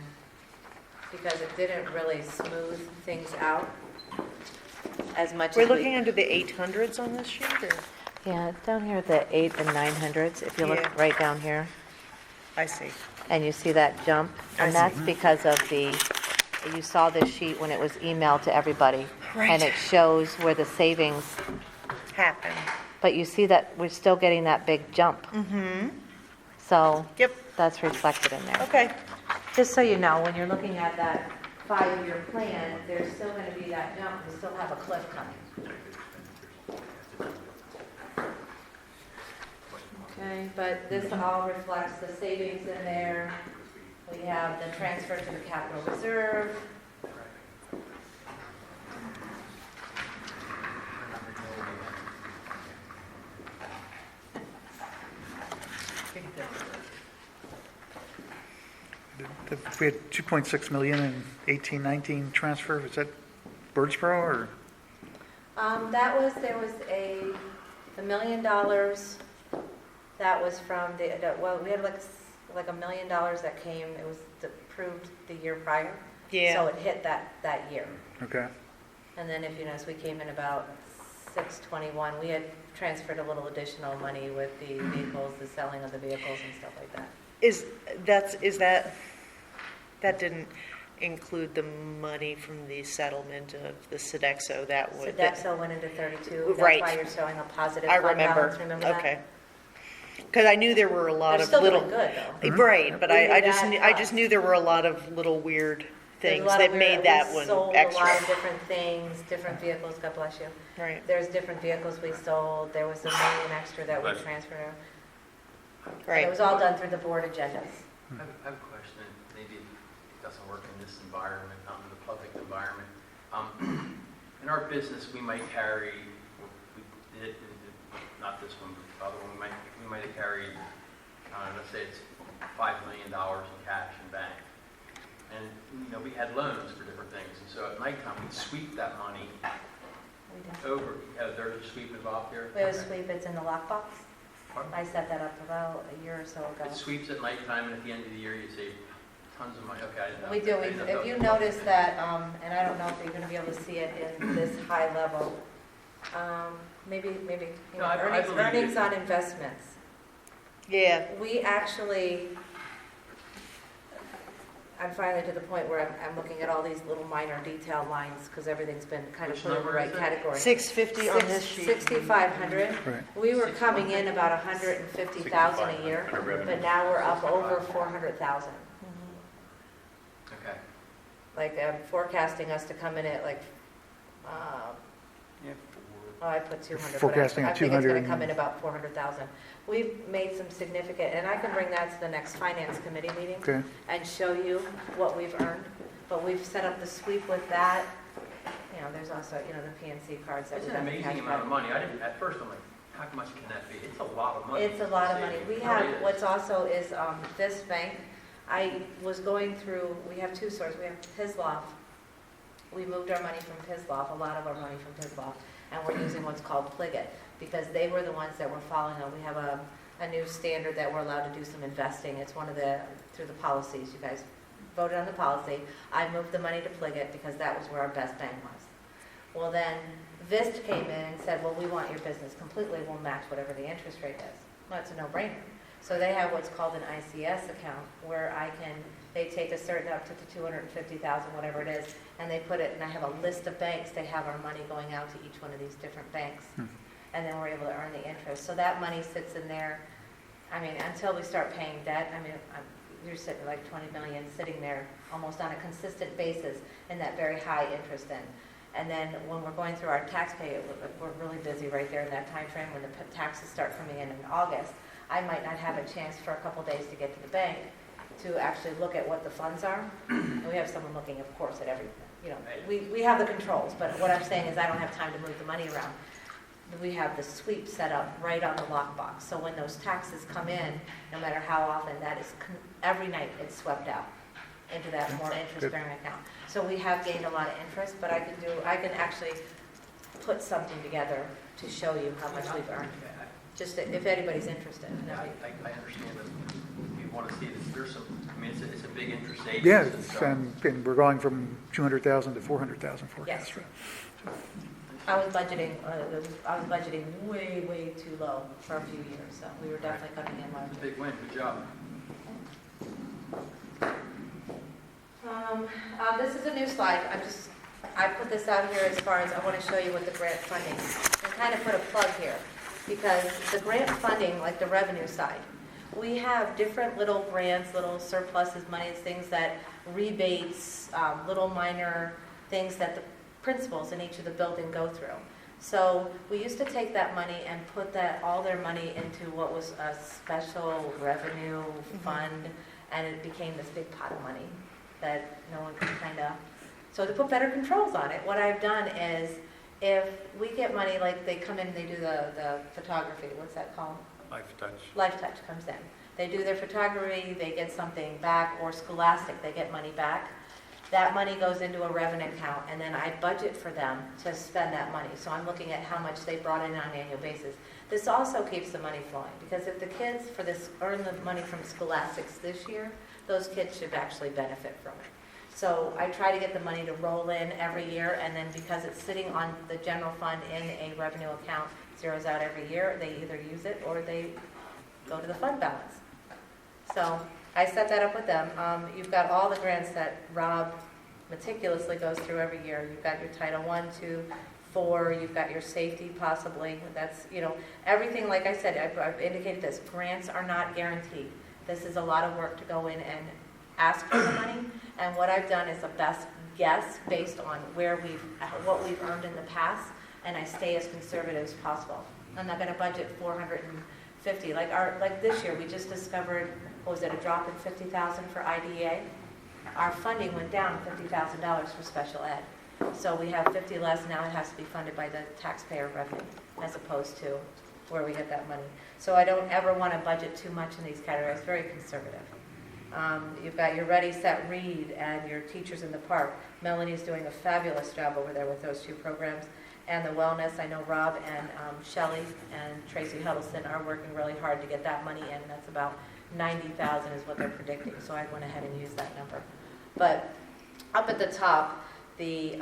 because it didn't really smooth things out as much We're as we... looking under the 800s on this sheet, or? Yeah, it's down here at the 8 and 900s, if you Yeah. look right down here, I see. and you see that jump. I And see. that's because of you saw this sheet when it was emailed to everybody. Right. And it shows where the savings, Happen. but you see that we're still getting that big jump. Mm-hmm. So Yep, that's reflected in there. okay. Just so you know, when you're looking at that 5-year plan, there's still going to be that jump, we still have a cliff coming. Okay, but this all reflects the savings in there. We have the transfer to the capital reserve. We had 2.6 million in 18-19 transfer. Was that Birdsboro or? There was the $1 million, that was from well, we had like $1 million that came, it was approved the year prior. So Yeah, it hit that year. Okay. And then if you notice, we came in about 621. We had transferred a little additional money with the vehicles, the selling of the vehicles and stuff like that. that didn't include the money from the settlement of the Sodexo, that would. Sodexo went into 32. Right. That's why you're showing a positive I fund remember. balance, remember that? Okay. Because I knew there were a lot They're of still little. doing good, though. Right, but We I knew just, that, I just knew there were a lot of little weird There's a things lot of that weird- made that we one sold extra. a lot of different things, different vehicles, God bless you. Right, There's different vehicles we sold. There was $1 million extra that we Right. transferred. And right. it was all done through the board agendas. I have a question, maybe it doesn't work in this environment, not in the public environment. In our business, we might carry, we did, not this one, but the other one, we might have carried, let's say it's $5 million in cash in bank. And, we had loans for different things, and so at nighttime, we'd sweep that money We did. over. There's a sweep involved here? We have a sweep, it's in the lockbox. Pardon? I set that up about a year or so ago. It sweeps at nighttime, and at the end of the year, you save tons of money. Okay, I didn't know. We do, I didn't know if you that. notice that, and I don't know if you're gonna be able to see it in this high level, maybe, No, I believe earnings you. on investments. Yeah, We actually, I'm finally to the point where I'm looking at all these little minor detail lines, because everything's been kind of Which put in the number right is it? category. 650 on this sheet. 6,500. Right. We were coming in about 150,000 a year, Under revenue. but now we're up over 400,000. Okay. Like, I'm forecasting us to come in at like, I put 200. but Forecasting at I think it's 200. going to come in about 400,000. We've made some significant, and I can bring that to the next finance committee meeting Okay. and show you what we've earned. But we've set up the sweep with that, you know, there's also, you know, the PNC cards that It's we an have. the amazing cash amount of back. money. I didn't, at first I'm like, how much can that be? It's a lot of money. It's a lot of money. It We really have, is. what's also is, this bank, I was going through, we have two sources, we have Pisloff. We moved our money from Pisloff, a lot of our money from Pisloff, and we're using what's called Pliget, because they were the ones that were following them. We have a new standard that we're allowed to do some investing. It's one of the, through the policies, you guys voted on the policy. I moved the money to Pliget because that was where our best bank was. Well, then Vist came in and said, well, we want your business completely, we'll match whatever the interest rate is. Well, it's a no-brainer. So they have what's called an ICS account where they take a certain up to 250,000, whatever it is, and they put it, and I have a list of banks, they have our money going out to each one of these different banks. And then we're able to earn the interest. So that money sits in there, I mean, until we start paying debt, I mean, you're sitting like 20 million sitting there almost on a consistent basis in that very high interest in. And then when we're going through our tax pay, we're really busy right there in that time frame when the taxes start coming in August. I might not have a chance for a couple days to get to the bank to actually look at what the funds are. And we have someone looking, of course, at everything. You know, we have the controls, but what I'm saying is I don't have time to move the money around. We have the sweep set up right on the lockbox. So when those taxes come in, no matter how often, that is every night it's swept out into that more interest-bearing account. So we have gained a lot of interest, but I can actually put something together to show you how much we've earned. Just if anybody's interested. Yeah, I understand that you want to see this. There's some, I mean, it's a big interest savings. Yeah, and it's, so- and we're going from 200,000 to 400,000 forecast. Yes. I was budgeting way too low for a few years, so we were definitely coming in larger. Big win, good job. This is a new slide. I put this out here as far as I want to show you what the grant funding, and kind of put a plug here, because the grant funding, like the revenue side, we have different little grants, little surpluses, monies, things that rebates, little minor things that the principals in each of the building go through. So we used to take that money and put all their money into what was a special revenue fund, and it became this big pot of money that no one could kind of, so to put better controls on it, what I've done is, if we get money, like they come in, they do the photography, what's that called? Life Touch. Life Touch comes in. They do their photography, they get something back, or Scholastic, they get money back. That money goes into a revenue account, and then I budget for them to spend that money. So I'm looking at how much they brought in on an annual basis. This also keeps the money flowing, because if the kids for this earn the money from Scholastics this year, those kids should actually benefit from it. So I try to get the money to roll in every year, and then because it's sitting on the general fund in a revenue account, zeroes out every year, they either use it or they go to the fund balance. So I set that up with them. You've got all the grants that Rob meticulously goes through every year. You've got your Title 1, 2, 4, you've got your safety possibly. That's, you know, everything, like I said, I've indicated this, grants are not guaranteed. This is a lot of work to go in and ask for the money, and what I've done is a best guess based on what we've earned in the past, and I stay as conservative as possible. I'm not going to budget 450. Like this year, we just discovered, what was it, a drop in 50,000 for IDEA? Our funding went down $50,000 for special ed. So we have 50 less, now it has to be funded by the taxpayer revenue, as opposed to where we get that money. So I don't ever want to budget too much in these categories, very conservative. You've got your Ready, Set, Read and your Teachers in the Park. Melanie's doing a fabulous job over there with those two programs. And the wellness, I know Rob and Shelley and Tracy Huddleston are working really hard to get that money in. That's about 90,000 is what they're predicting, so I went ahead and used that number. But up at the top, this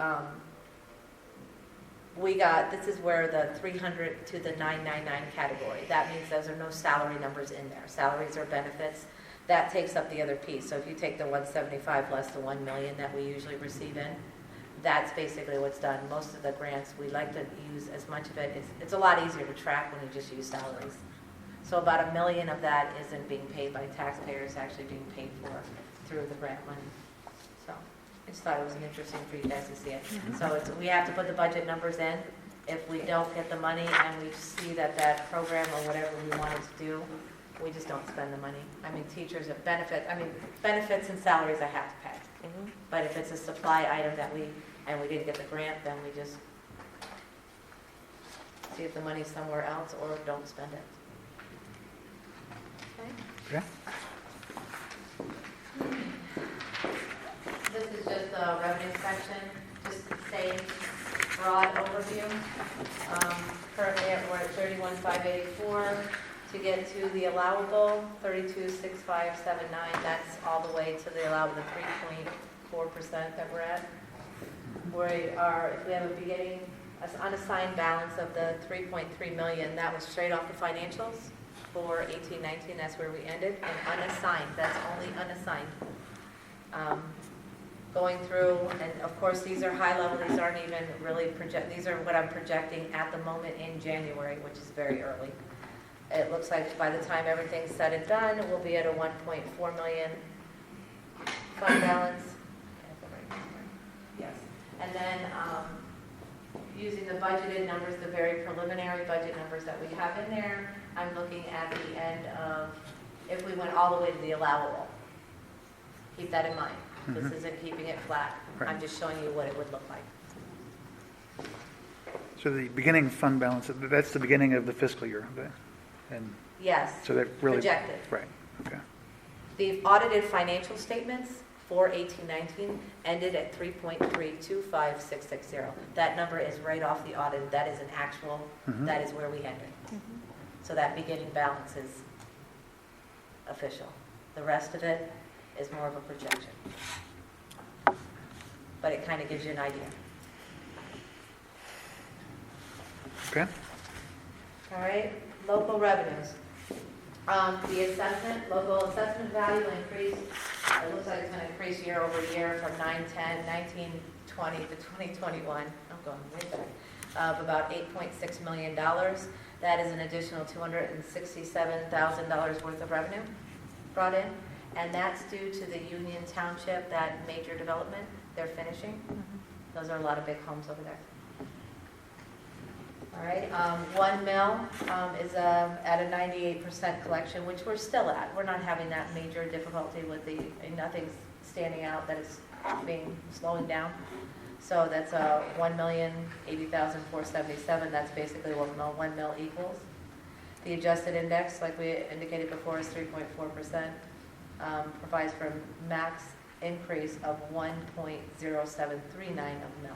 is where the 300 to the 999 category. That means those are no salary numbers in there. Salaries or benefits. That takes up the other piece. So if you take the 175 less the 1 million that we usually receive in, that's basically what's done. Most of the grants, we like to use as much of it. It's a lot easier to track when you just use salaries. So about $1 million of that isn't being paid by taxpayers, actually being paid for through the grant money. So I just thought it was interesting for you guys to see it. So we have to put the budget numbers in. If we don't get the money and we see that program or whatever we wanted to do, we just don't spend the money. I mean, teachers benefits and salaries I have to pay. But if it's a supply item that we and we didn't get the grant, then we just see if the money's somewhere else or don't spend it. Okay? Okay. This is just the revenue section, just same broad overview. Currently, we're at 31,584. To get to the allowable, 32,6579, that's all the way to the allowable 3.4% that we're at. If we have a beginning, an unassigned balance of the 3.3 million, that was straight off the financials for 18-19, that's where we ended, and unassigned, that's only unassigned. Going through, and of course, these are high level, these aren't even really these are what I'm projecting at the moment in January, which is very early. It looks like by the time everything's said and done, we'll be at a 1.4 million fund balance. Yes. And then using the budgeted numbers, the very preliminary budget numbers that we have in there, I'm looking at the end of, if we went all the way to the allowable. Keep that in mind. This isn't keeping it flat. Right. I'm just showing you what it would look like. So the beginning fund balance, that's the beginning of the fiscal year, okay? And Yes, so they're really... projected. Right, okay. The audited financial statements for 18-19 ended at 3.325660. That number is right off the audit. That is an actual, that is where we ended. So that beginning balance is official. The rest of it is more of a projection. But it kind of gives you an idea. Okay. All right, local revenues. The assessment, local assessment value increased, it looks like it's going to increase year over year from 1920 to 2021. I'm going way back, of about $8.6 million. That is an additional $267,000 worth of revenue brought in. And that's due to the Union Township, that major development they're finishing. Those are a lot of big homes over there. All right, 1 mil is at a 98% collection, which we're still at. We're not having that major difficulty with nothing's standing out that is slowing down. So that's 1,080,477. That's basically what 1 mil equals. The adjusted index, like we indicated before, is 3.4%. Provides for a max increase of 1.0739 of mil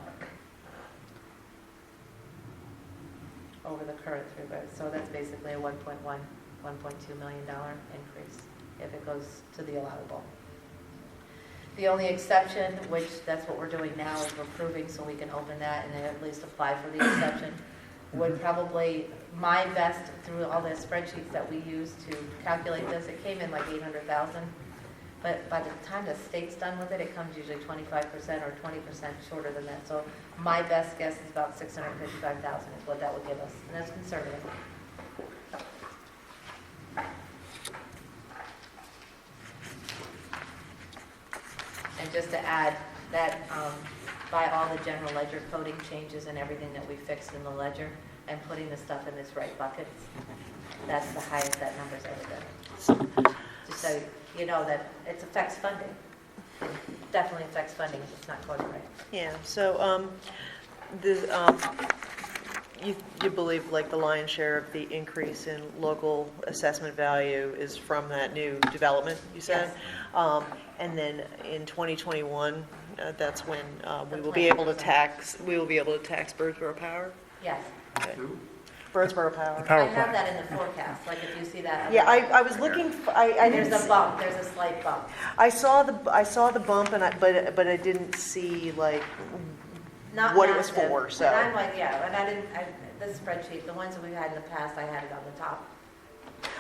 over the current through. So that's basically a $1.2 million increase if it goes to the allowable. The only exception, which that's what we're doing now, is we're proving so we can open that and then at least apply for the exception, would probably, my best through all the spreadsheets that we use to calculate this, it came in like 800,000. But by the time the state's done with it, it comes usually 25% or 20% shorter than that. So my best guess is about 655,000 is what that would give us, and that's conservative. And just to add that by all the general ledger coding changes and everything that we fixed in the ledger and putting the stuff in its right buckets, that's the highest that number's ever been. Just so you know that it affects funding. It definitely affects funding if it's not coded right. Yeah, so you believe like the lion's share of the increase in local assessment value is from that new development, you said? Yes. And then in 2021, that's when we The will be able to plan. tax Birdsboro Power? Yes. Okay. Birdsboro Power. I Power have plant. that in the forecast, like if you see that. Yeah, I was looking, I didn't. There's a bump, there's a slight bump. I saw the bump, and but I didn't see like Not what it was massive. for. So And I'm like, yeah, and this spreadsheet, the ones that we've had in the past, I had it on the top.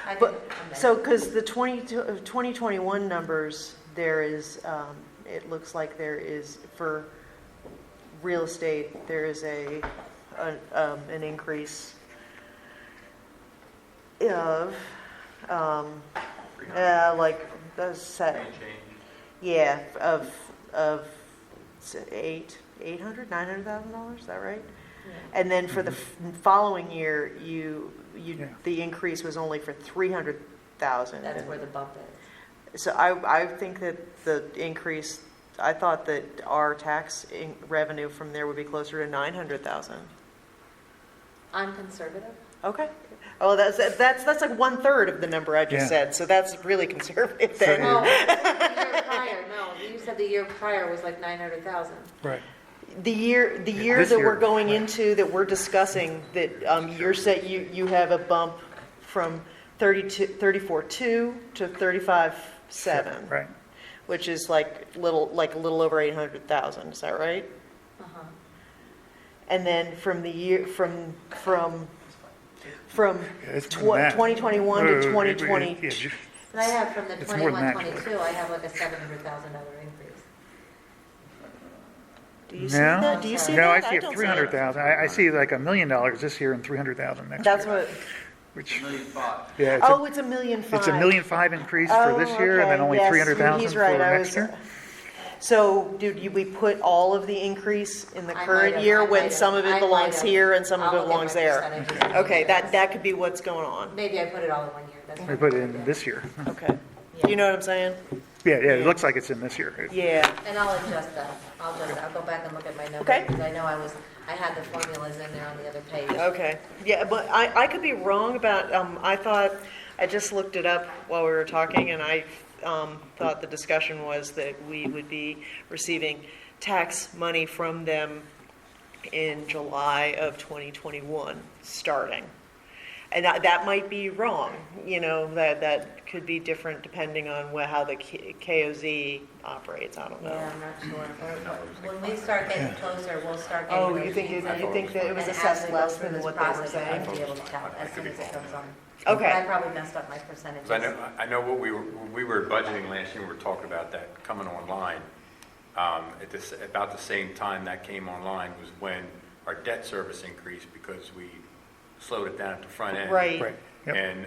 I But, didn't amend. so, because the 2021 numbers, there is, it looks like there is, for real estate, there is an increase of, like, the set, yeah, of $900,000, is that right? Yeah. And then for the following year, Yeah. the increase was only for 300,000. That's where the bump is. So I think that the increase I thought that our tax revenue from there would be closer to 900,000. I'm conservative. Okay. Oh, that's like 1/3 of the number I Yeah. just said, so that's really conservative then. Oh, the year prior, no, you said the year prior was like 900,000. Right. The year This that year, we're going right. into, that we're discussing, that you're set, you have a bump from 34.2 to 35.7, Right. which is like a little over 800,000, is that right? Uh-huh. And then from the year, from Yeah, it's more than that. 2021 Wait, to wait, 2020. yeah, ju- And I have from the It's more than that. 21-22, I have like a $700,000 increase. Do you see No. that? Do you see that? No, I see don't a 300,000. I see like $1 million this year and 300,000 next That's year. what, Which, $1.5 million. yeah, oh, it's $1.5 million. it's $1.5 million increase for this year and then Oh, only okay, yes, 300,000 he's for right, I next was- year? So, we put all of the increase in the I might current have, year I when might some of have, it I belongs might have. here and some of I'll it look at belongs my there? percentages and Okay, make sure. that could be what's going on. Maybe I put it all in 1 year, that's We fine. put it in this year. Okay. You know what I'm saying? Yeah, it looks like it's in this year. Yeah. And I'll adjust that, I'll go back and look at my numbers. Okay. Because I know I had the formulas in there on the other page. Okay, yeah, but I could be wrong about, I thought, I just looked it up while we were talking, and I thought the discussion was that we would be receiving tax money from them in July of 2021, starting. And that might be wrong, that could be different depending on how the KOZ operates, I don't know. Yeah, I'm not sure. When we start getting closer, we'll start getting. Oh, those you think sheets in. you think that it was And as assessed we go less through than this what they were process, saying? I'll be able to tell as soon as it comes on. Okay. But I probably messed up my percentages. 'Cause I know when we were budgeting last year, we were talking about that coming online. About the same time that came online was when our debt service increased because we slowed it down at the front end. Right. Right. Yep. And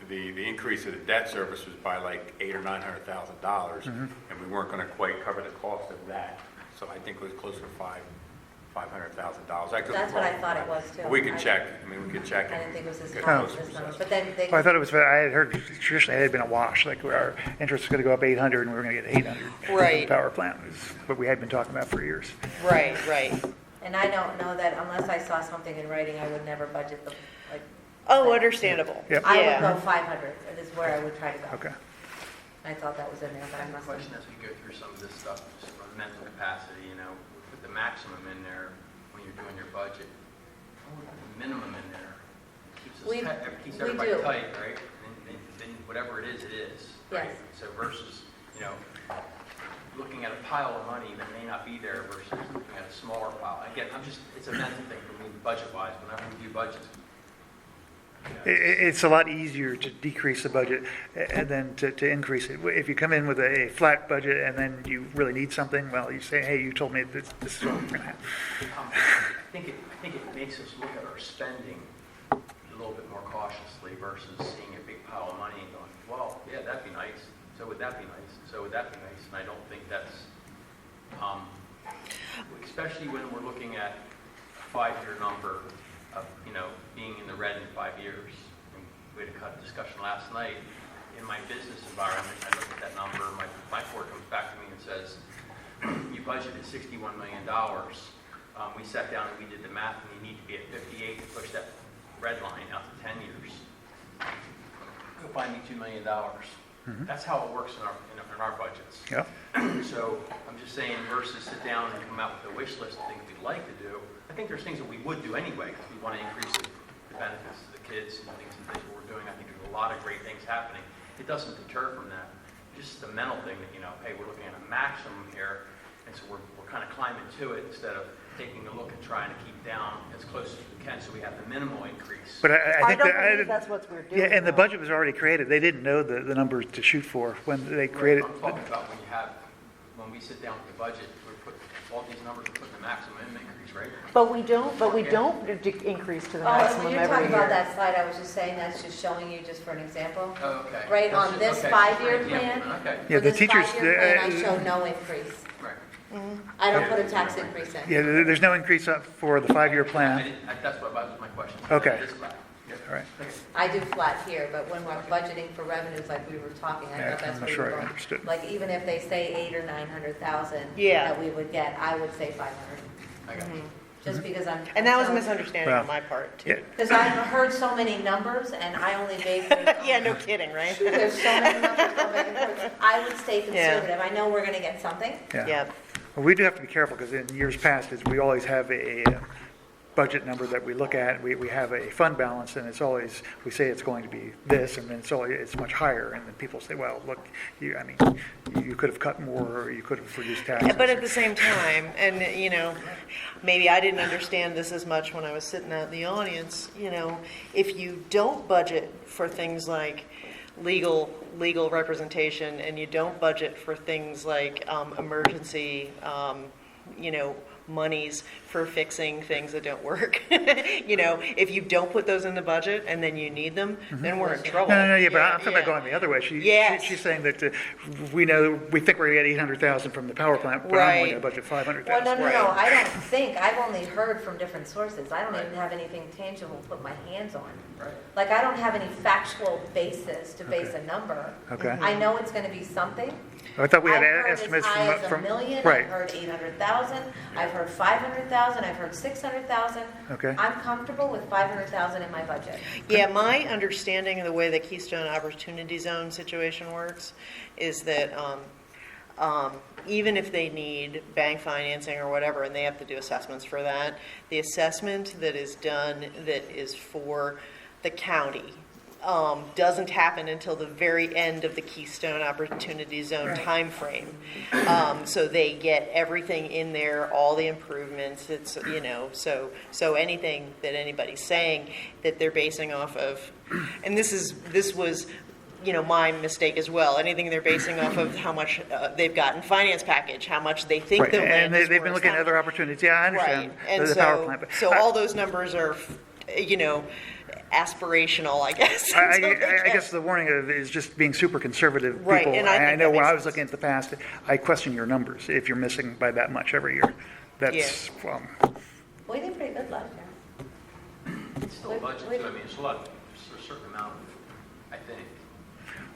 the increase of the debt service was by like $800,000 or $900,000, and we weren't going to quite cover the cost of that. So I think it was closer to $500,000. That's what I thought it was too. We could check. I mean, we could check. I didn't think it was as Get high those as this number, percentages. but then they. Well, I thought it was, I had heard traditionally it had been a wash, like our interest was going to go up 800 and we were going to get 800. Right. The power plant was what we had been talking about for years. Right. And I don't know that unless I saw something in writing, I would never budget the, like. Oh, understandable. Yep. I would Yeah. go 500, is where I would try to go. Okay. I thought that was in there, but I I have a must have. question as we go through some of this stuff, just from a mental capacity, we put the maximum in there when you're doing your budget. Put the minimum in there. We- Keeps we everybody do. tight, right? And then whatever it is, right? Yes. So versus, looking at a pile of money that may not be there versus looking at a smaller pile. Again, it's a mental thing for me, budget-wise, whenever we do budgets. It's a lot easier to decrease the budget and then to increase it. If you come in with a flat budget and then you really need something, well, you say, hey, you told me this is what we're going to have. I think it makes us look at our spending a little bit more cautiously versus seeing a big pile of money and going, well, yeah, that'd be nice, so would that be nice, so would that be nice, and I don't think that's, especially when we're looking at a 5-year number of, being in the red in 5 years. And we had a discussion last night, in my business environment, I look at that number, my board comes back to me and says, you budgeted $61 million. We sat down and we did the math, and you need to be at 58 to push that red line out to 10 years. Go find me $2 million. That's how it works in our budgets. Yeah. So I'm just saying versus sit down and come out with a wish list of things we'd like to do. I think there's things that we would do anyway because we want to increase the benefits to the kids and things that we're doing. I think there's a lot of great things happening. It doesn't deter from that. Just the mental thing that, hey, we're looking at a maximum here, and so we're kind of climbing to it instead of taking a look and trying to keep down as close as we can so we have the minimal increase. But I I think don't that, believe that's what we're doing. yeah, and the though. budget was already created. They didn't know the numbers to shoot for when they created. I'm talking about when we sit down with the budget, we're putting, all these numbers are putting the maximum increase, right? But we don't increase to the Oh, and maximum when you're every talking about year. that slide, I was just saying, that's just showing you just for an example. Oh, okay. Right That's on it. this Okay. 5-year Yeah, plan. Okay, Yeah, For the this teachers, 5-year plan, I show no increase. right. I don't put a tax increase in. Yeah, there's no increase up for the 5-year I plan. didn't, that's what was my question. Okay. This slide. Yep. all right. I do flat here, but when we're budgeting for revenues like we were talking, I Yeah, thought that's I'm not where you sure were I going. understood. Like even if they say 8 or 900,000 Yeah. that we would get, I would say 500, I got you. just because I'm. And that was a so- misunderstanding on my part, too. Yeah, Because I've heard so many numbers and I only base it on. Yeah, no kidding, right? There's so many numbers going back and forth. I would stay conservative. I know we're going to get something. yeah. Yeah, Well, we do have to be careful, because in years past, we always have a budget number that we look at. We have a fund balance, and it's always, we say it's going to be this, and then it's much higher, and then people say, well, look, you could have cut more, or you could have reduced taxes. but at the same time, and, maybe I didn't understand this as much when I was sitting out in the audience, if you don't budget for things like legal representation, and you don't budget for things like emergency, monies for fixing things that don't work. If you don't put those in the budget and then you need them, then we're in trouble. No, yeah, but I'm talking about going the other way. Yes. She's saying that we think we're going to get 800,000 from the power plant, but I'm only Right. going to budget Well, 500,000. no, Right. I don't think, I've only heard from different sources. I don't even have anything tangible to put my hands on. Right. Like, I don't have any factual basis to base a number. Okay. I know it's going to be something. I thought we had I've heard estimates as high as from. $1 million, I've Right, heard 800,000, I've heard 500,000, I've heard 600,000. okay. I'm comfortable with 500,000 in my budget. Yeah, my understanding of the way the Keystone Opportunity Zone situation works is that even if they need bank financing or whatever, and they have to do assessments for that, the assessment that is done that is for the county doesn't happen until the very end of the Keystone Opportunity Zone timeframe. So they get everything in there, all the improvements. It's so anything that anybody's saying that they're basing off of, and this was my mistake as well. Anything they're basing off of how much they've gotten finance package, how much they think Right, the land and is they've been worth, looking at how- other opportunities. Yeah, I understand. Right, and the power plant. But so all those numbers are, aspirational, I guess. I until they I get- guess the warning of it is just being super conservative people. Right, and I think know that when makes I was sense. looking at the past, I question your numbers if you're missing by that much every year. That's, We did pretty good last year. It's still a budget too, I mean, it's a certain amount, I think.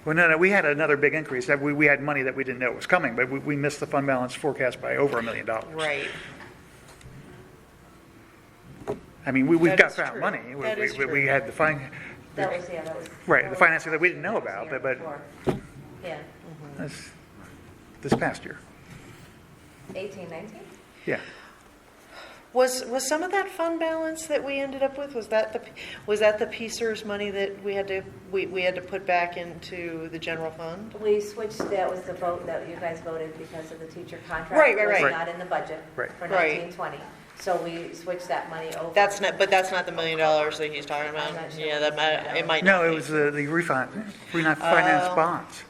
well, no, we had another big increase. That we had money that we didn't know was coming, but we missed the fund balance forecast by over $1 million. Right. I mean, we've That got is found true. money. That is We true. had the That was, yeah, that was. Right, that the was- financing that we didn't know about, that was but- the year before. Yeah, this past year. 18, 19? Yeah. Was some of that fund balance that we ended up with, was that the PSERS money that we had to put back into the general fund? We switched, that was the vote that you guys voted because of the teacher contract. Right. It was Right. not in the budget Right. for Right. 1920. So we switched that money over. That's not the $1 million that he's talking about? I'm not sure Yeah, what it might No, not it be. was the refinance bonds,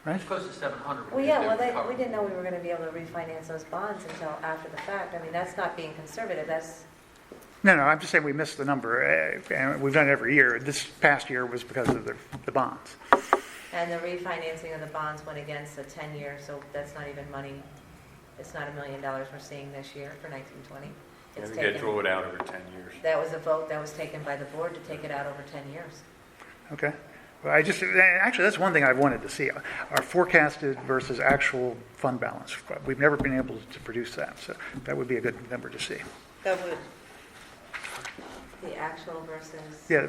right? It's close to 700. Well, yeah, well, we didn't know we were going to be able to refinance those bonds until after the fact. I mean, that's not being conservative, that's, No, I'm just saying we missed the number, and we've done it every year. This past year was because of the bonds. and the refinancing of the bonds went against the 10-year, so that's not even money. It's not $1 million we're seeing this year for 1920. And It's we get taken, draw it out over 10 years. that was a vote that was taken by the board to take it out over 10 years. Okay. Well, actually, that's one thing I've wanted to see, our forecasted versus actual fund balance. We've never been able to produce that, so that would be a good number to see. That would, The actual versus. Yeah,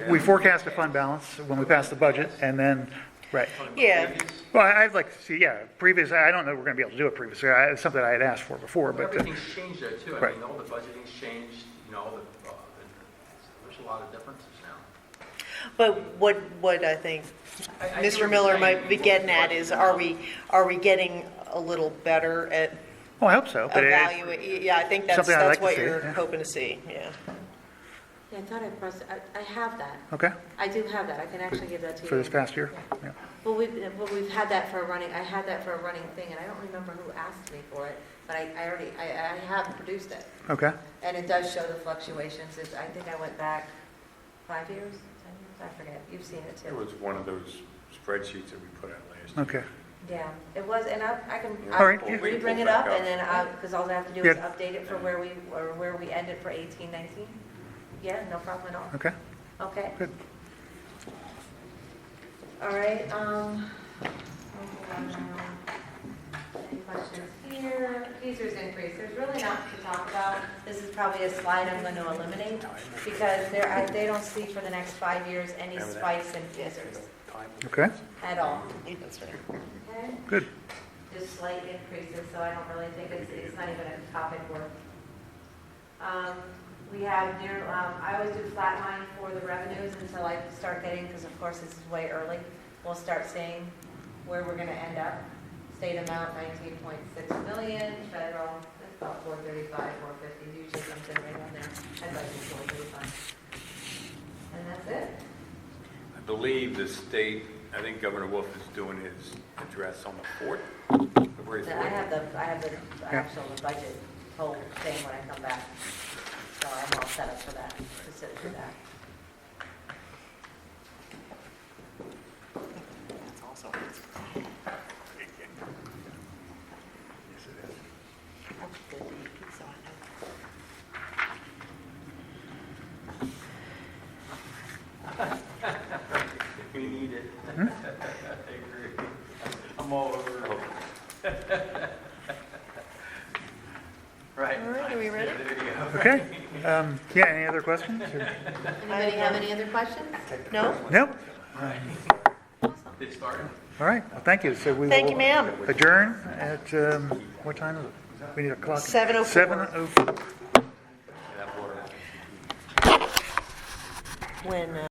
we forecast a fund balance when we pass the budget, and then, right. yeah, Well, I'd like to see, previous, I don't know if we're going to be able to do it previously. It's something I had asked for before, Well, but, everything's changed there too. I right. mean, all the budgeting's changed, there's a lot of differences now. but what I think I hear what Mr. you're Miller saying. might be getting at is, are we getting a little better at I hope so. But evaluate? Yeah, I think that's Something I'd like to what see, you're yeah. hoping to see, yeah. Yeah, I thought I have that. Okay, I do have that. I can actually give that to you. for this past year? Yeah. Well, we've had that for a running, I had that for a running thing, and I don't remember who asked me for it, but I have produced it. Okay, And it does show the fluctuations. I think I went back 5 years, 10 years, I forget. You've seen it It too. was one of those spreadsheets that we put out last year. okay. Yeah, it was, and I can, All right, I'll yeah. re-bring it up, and then because all I have to do is Yeah. update it for where we ended for 18, 19. Yeah, no problem at all. Okay. Okay? Good. All right, any questions here? Users increase, there's really not to talk about. This is probably a slide I'm going to eliminate because they don't see for the next 5 years any spikes in users Okay, at all. That's right. Okay? good. Just slight increases, so I don't really think it's not even a topic worth. We have near, I always do flatline for the revenues until I start getting, because of course this is way early, we'll start seeing where we're gonna end up. State amount 19.6 million, federal, it's about 435, 450, usually something right around there. I'd like to 435. And that's it. I believe the state, I think Governor Wolf is doing his address on the 4th, February 4th. I have the actual budget whole thing when I come back. So I'm all set up for that, to sit through that. That's also. We need it. Hmm? I agree. I'm all over it. Right. All right, are we ready? The video. Okay, yeah, any other questions? Or- Anybody have any other questions? No? Nope. It started. All right, well, thank you. So we Thank will you, ma'am. adjourn at, what time is it? We need a clock? 7:04. 7:04. That water. When,